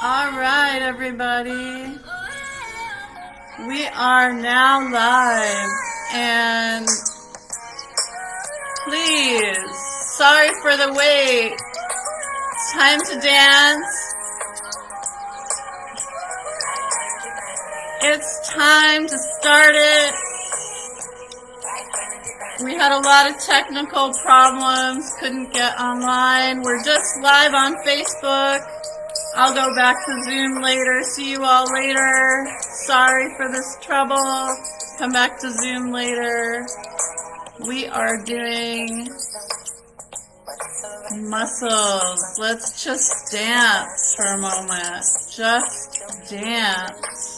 All right, everybody. We are now live, and please, sorry for the wait. It's time to dance. It's time to start it. We had a lot of technical problems, couldn't get online. We're just live on Facebook. I'll go back to Zoom later. See you all later. Sorry for this trouble. Come back to Zoom later. We are doing muscles. Let's just dance for a moment. Just dance.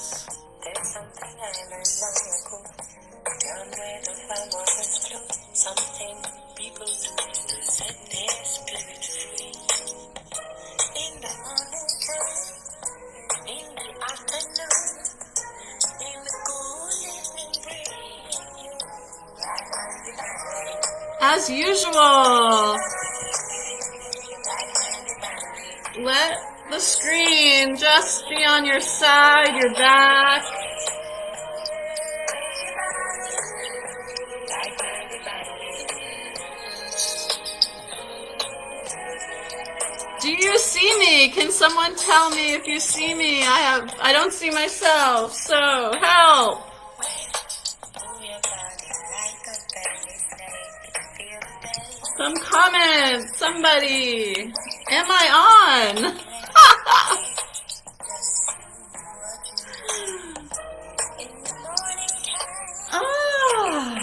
As usual, let the screen just be on your side, your back. Do you see me? Can someone tell me if you see me? I don't see myself, so help. Some comments, somebody. Am I on? Oh.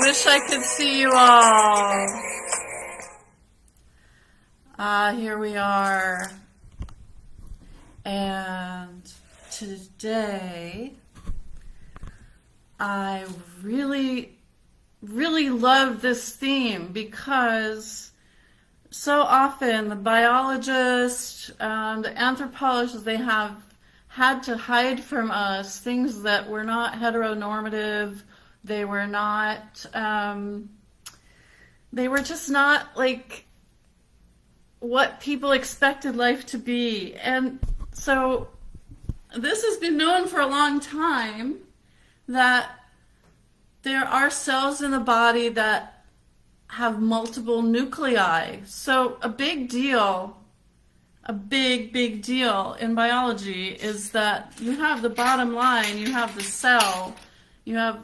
Wish I could see you all. Here we are. And today, I really love this theme because so often the biologists, the anthropologists, they have had to hide from us things that were not heteronormative. They were not, they were just not like what people expected life to be. And so this has been known for a long time that there are cells in the body that have multiple nuclei. So a big deal, a big deal in biology is that you have the bottom line, you have the cell, you have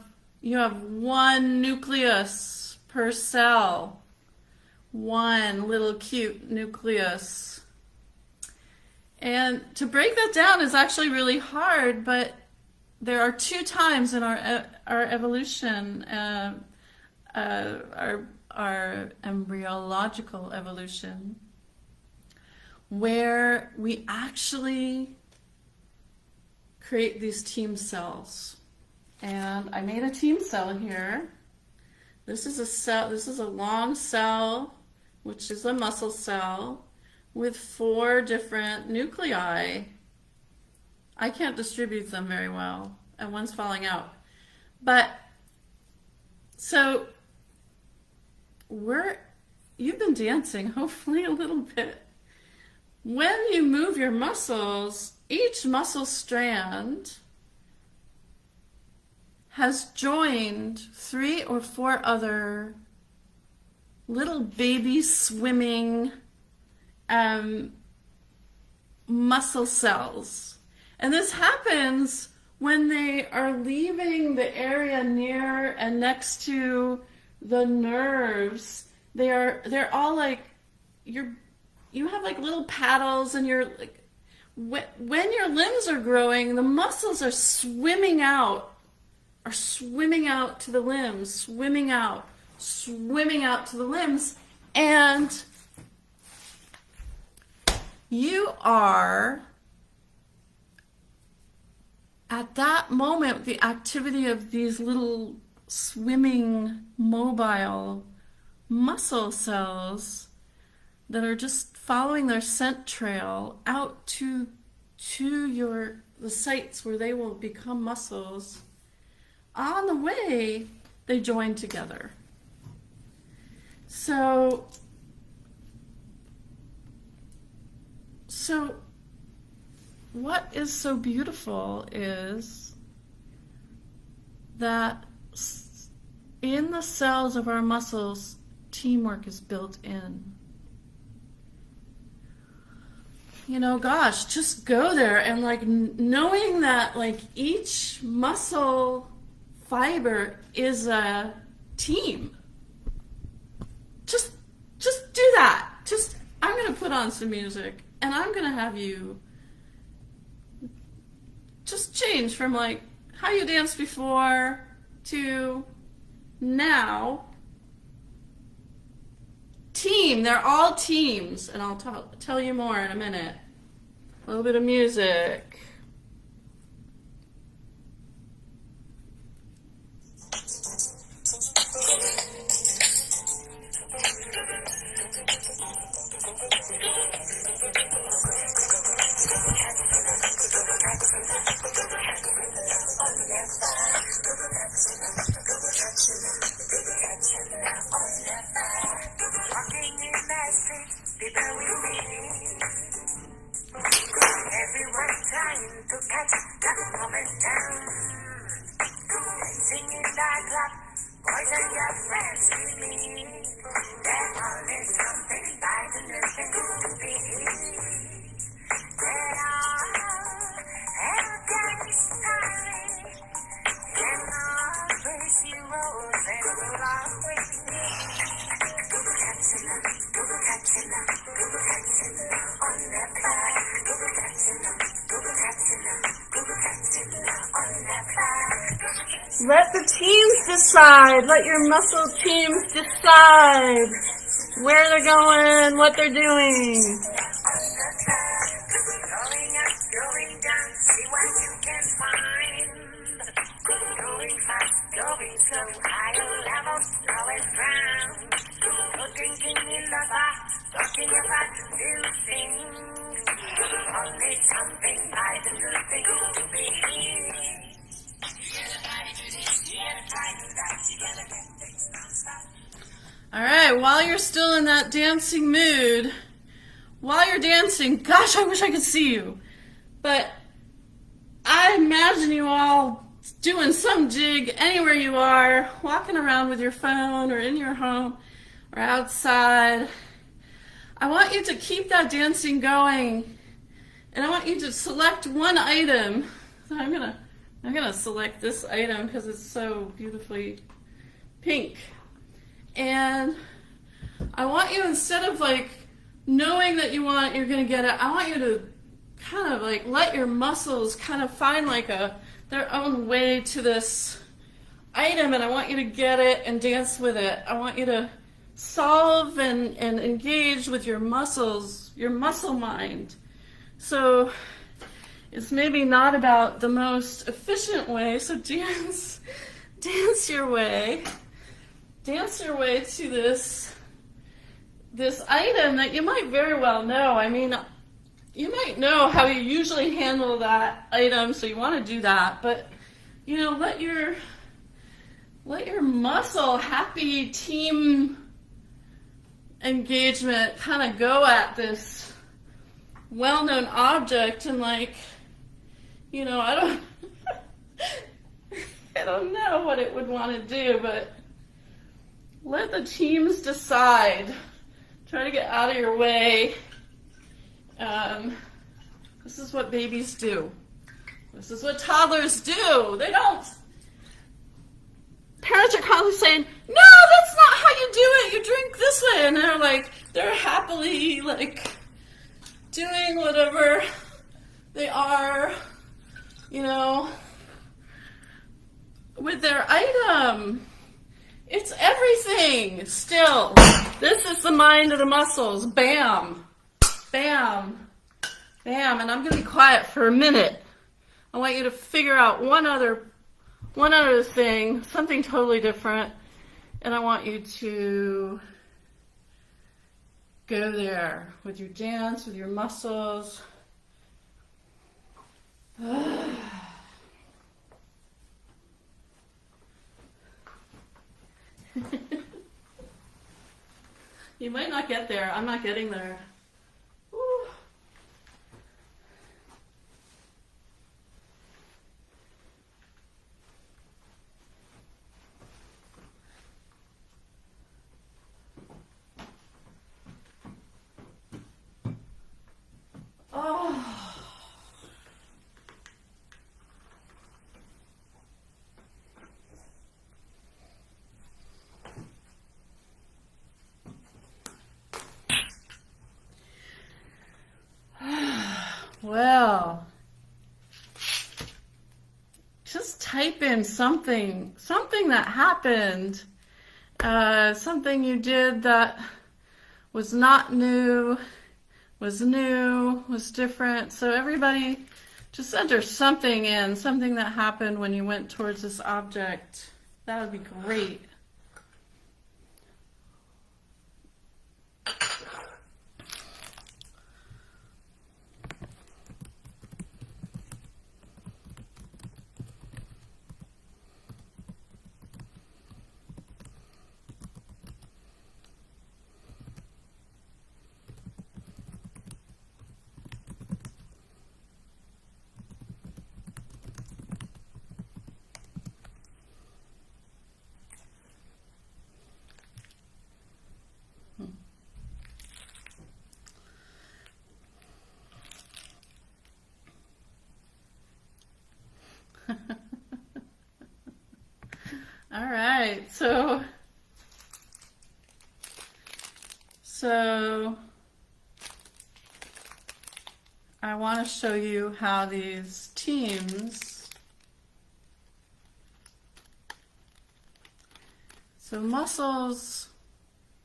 one nucleus per cell, one little cute nucleus. And to break that down is actually really hard, but there are two times in our evolution, our embryological evolution, where we actually create these team cells. And I made a team cell here. This is a cell, this is a long cell, which is a muscle cell, with 4 different nuclei. I can't distribute them very well, and one's falling out. But, so, you've been dancing, hopefully a little bit. When you move your muscles, each muscle strand has joined 3 or 4 other little baby swimming muscle cells. And this happens when they are leaving the area near and next to the nerves. They're all like, you have like little paddles, and you're like, when your limbs are growing, the muscles are swimming out to the limbs, swimming out to the limbs, and you are, at that moment, the activity of these little swimming mobile muscle cells that are just following their scent trail out to the sites where they will become muscles. On the way, they join together. So what is so beautiful is that in the cells of our muscles, teamwork is built in. You know, gosh, just go there and like knowing that like each muscle fiber is a team. Just do that. I'm going to put on some music and I'm going to have you just change from like how you danced before to now. Team, they're all teams, and I'll tell you more in a minute. A little bit of music. Let the teams decide. Let your muscle teams decide where they're going, what they're doing. All right, while you're still in that dancing mood, while you're dancing, gosh, I wish I could see you. But I imagine you all doing some jig anywhere you are, walking around with your phone or in your home or outside. I want you to keep that dancing going, and I want you to select one item. So I'm gonna select this item because it's so beautifully pink. And I want you, instead of like knowing that you're gonna get it, I want you to kind of like let your muscles kind of find like their own way to this item, and I want you to get it and dance with it. I want you to solve and engage with your muscles, your muscle mind. So it's maybe not about the most efficient way, so dance your way. Dance your way to this item that you might very well know. I mean, you might know how you usually handle that item, so you want to do that. But, you know, let your muscle happy team engagement kind of go at this well-known object and like, you know, I don't know what it would want to do, but let the teams decide. Try to get out of your way. This is what babies do. This is what toddlers do. They don't. Parents are constantly saying, no, that's not how you do it. You drink this way. And they're happily like doing whatever they are, you know, with their item. It's everything still. This is the mind of the muscles. Bam, bam, bam. And I'm going to be quiet for a minute. I want you to figure out one other thing, something totally different. And I want you to go there with your dance, with your muscles. You might not get there. I'm not getting there. Woo. Oh. Well, just type in something that happened, something you did that was not new, was different. So everybody just enter something in, something that happened when you went towards this object. That would be great. All right, so I want to show you how these teams, so muscles,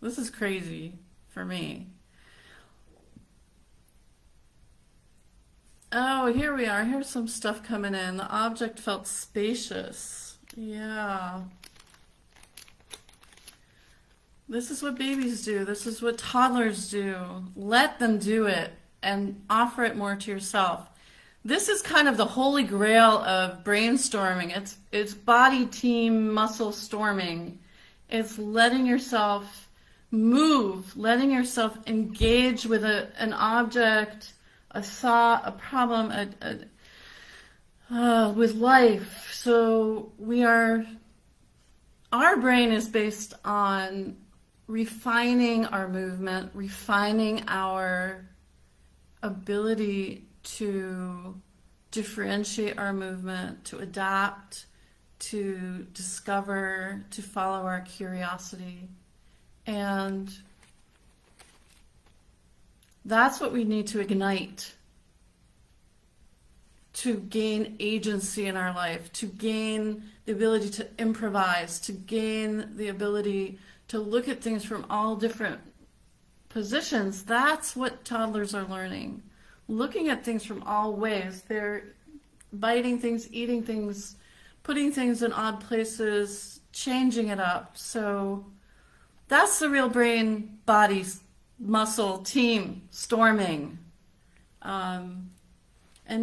this is crazy for me. Oh, here we are. Here's some stuff coming in. The object felt spacious. Yeah. This is what babies do. This is what toddlers do. Let them do it and offer it more to yourself. This is kind of the holy grail of brainstorming. It's body, team, muscle storming. It's letting yourself move, letting yourself engage with an object, a thought, a problem, with life. So our brain is based on refining our movement, refining our ability to differentiate our movement, to adapt, to discover, to follow our curiosity. And that's what we need to ignite to gain agency in our life, to gain the ability to improvise, to gain the ability to look at things from all different positions. That's what toddlers are learning. Looking at things from all ways. They're biting things, eating things, putting things in odd places, changing it up. So that's the real brain, body, muscle, team storming. And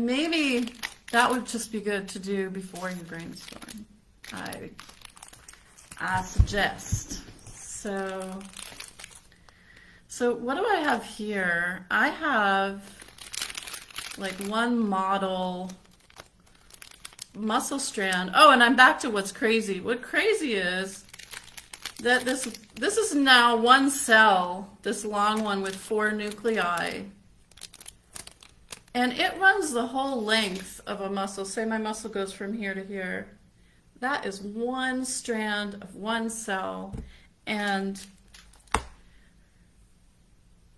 maybe that would just be good to do before you brainstorm. I suggest. So what do I have here? I have like one model muscle strand. Oh, and I'm back to what's crazy. What crazy is that this is now one cell, this long one with 4 nuclei. And it runs the whole length of a muscle. Say my muscle goes from here to here. That is one strand of one cell. And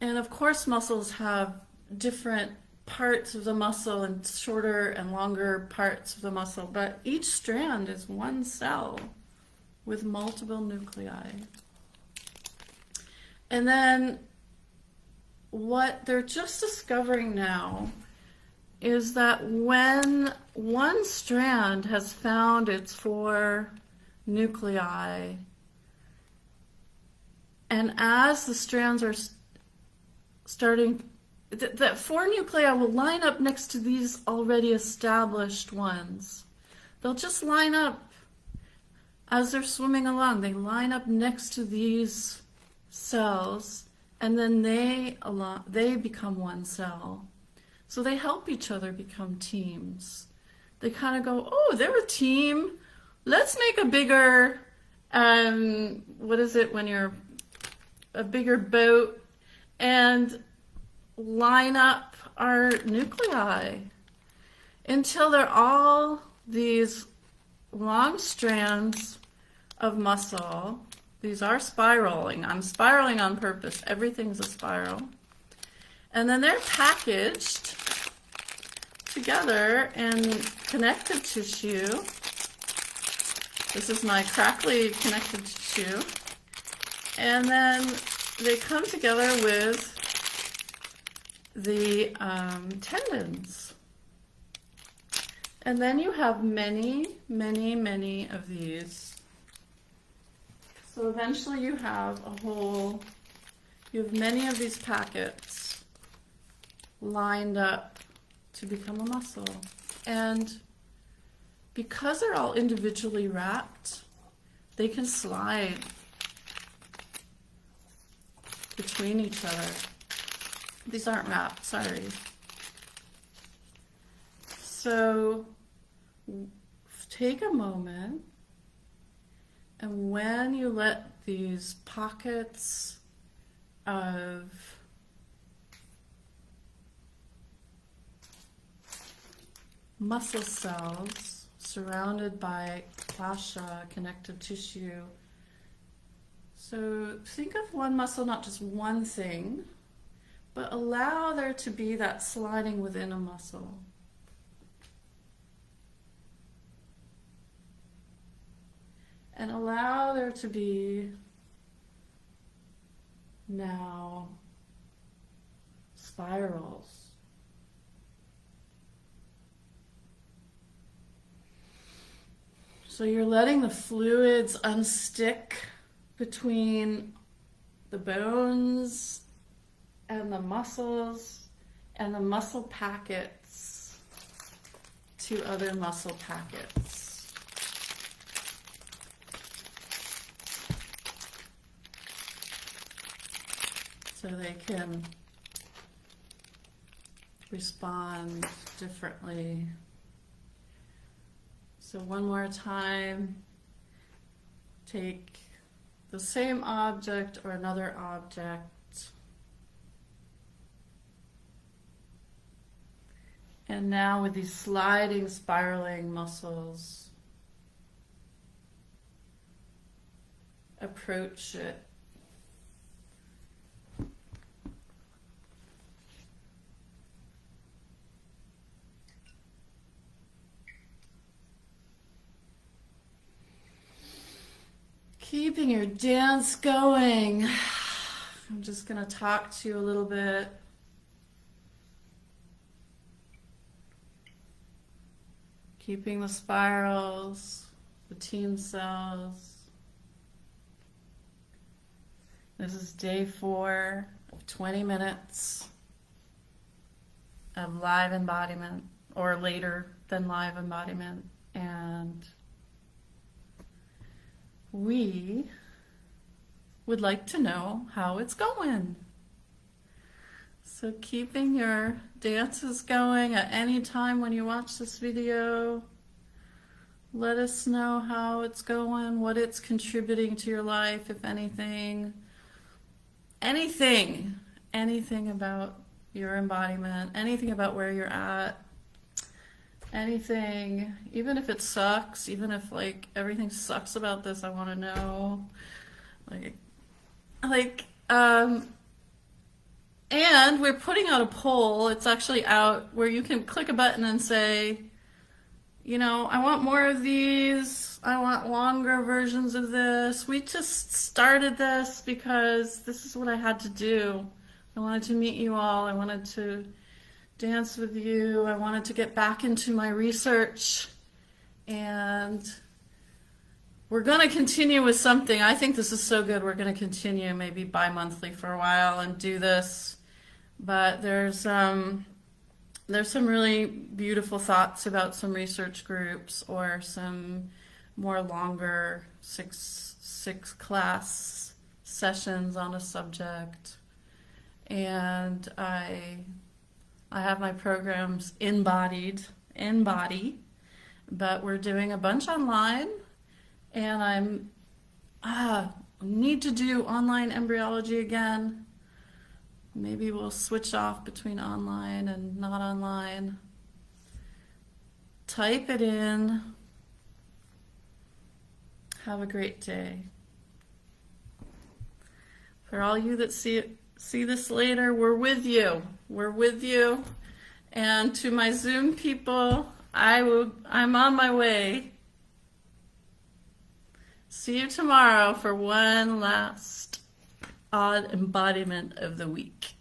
of course muscles have different parts of the muscle and shorter and longer parts of the muscle, but each strand is one cell with multiple nuclei. And then what they're just discovering now is that when one strand has found its 4 nuclei, and as the strands are starting, that four nuclei will line up next to these already established ones. They'll just line up as they're swimming along. They line up next to these cells, and then they become one cell. So they help each other become teams. They kind of go, oh, they're a team. Let's make a bigger, what is it when you're a bigger boat, and line up our nuclei until they're all these long strands of muscle. These are spiraling. I'm spiraling on purpose. Everything's a spiral. And then they're packaged together in connective tissue. This is my crackly connective tissue. And then they come together with the tendons. And then you have many, many, many of these. So eventually you have many of these packets lined up to become a muscle. And because they're all individually wrapped, they can slide between each other. These aren't wrapped, sorry. So take a moment, and when you let these pockets of muscle cells surrounded by fascia, connective tissue. So think of one muscle, not just one thing, but allow there to be that sliding within a muscle. And allow there to be now spirals. So you're letting the fluids unstick between the bones and the muscles and the muscle packets to other muscle packets. So they can respond differently. So one more time, take the same object or another object, and now with these sliding, spiraling muscles, approach it. Keeping your dance going. I'm just going to talk to you a little bit. Keeping the spirals, the team cells. This is day 4 of 20 minutes of live embodiment, or later than live embodiment. And we would like to know how it's going. So keeping your dances going at any time when you watch this video. Let us know how it's going, what it's contributing to your life, if anything. Anything about your embodiment, anything about where you're at. Anything, even if it sucks, even if like everything sucks about this, I want to know. And we're putting out a poll. It's actually out where you can click a button and say, you know, I want more of these. I want longer versions of this. We just started this because this is what I had to do. I wanted to meet you all. I wanted to dance with you. I wanted to get back into my research, and we're going to continue with something. I think this is so good. We're going to continue maybe bi-monthly for a while and do this. But there's some really beautiful thoughts about some research groups or some more longer six class sessions on a subject. And I have my programs in body, but we're doing a bunch online, and need to do online embryology again. Maybe we'll switch off between online and not online. Type it in. Have a great day. For all you that see this later, we're with you. We're with you. And to my Zoom people, I'm on my way. See you tomorrow for one last odd embodiment of the week.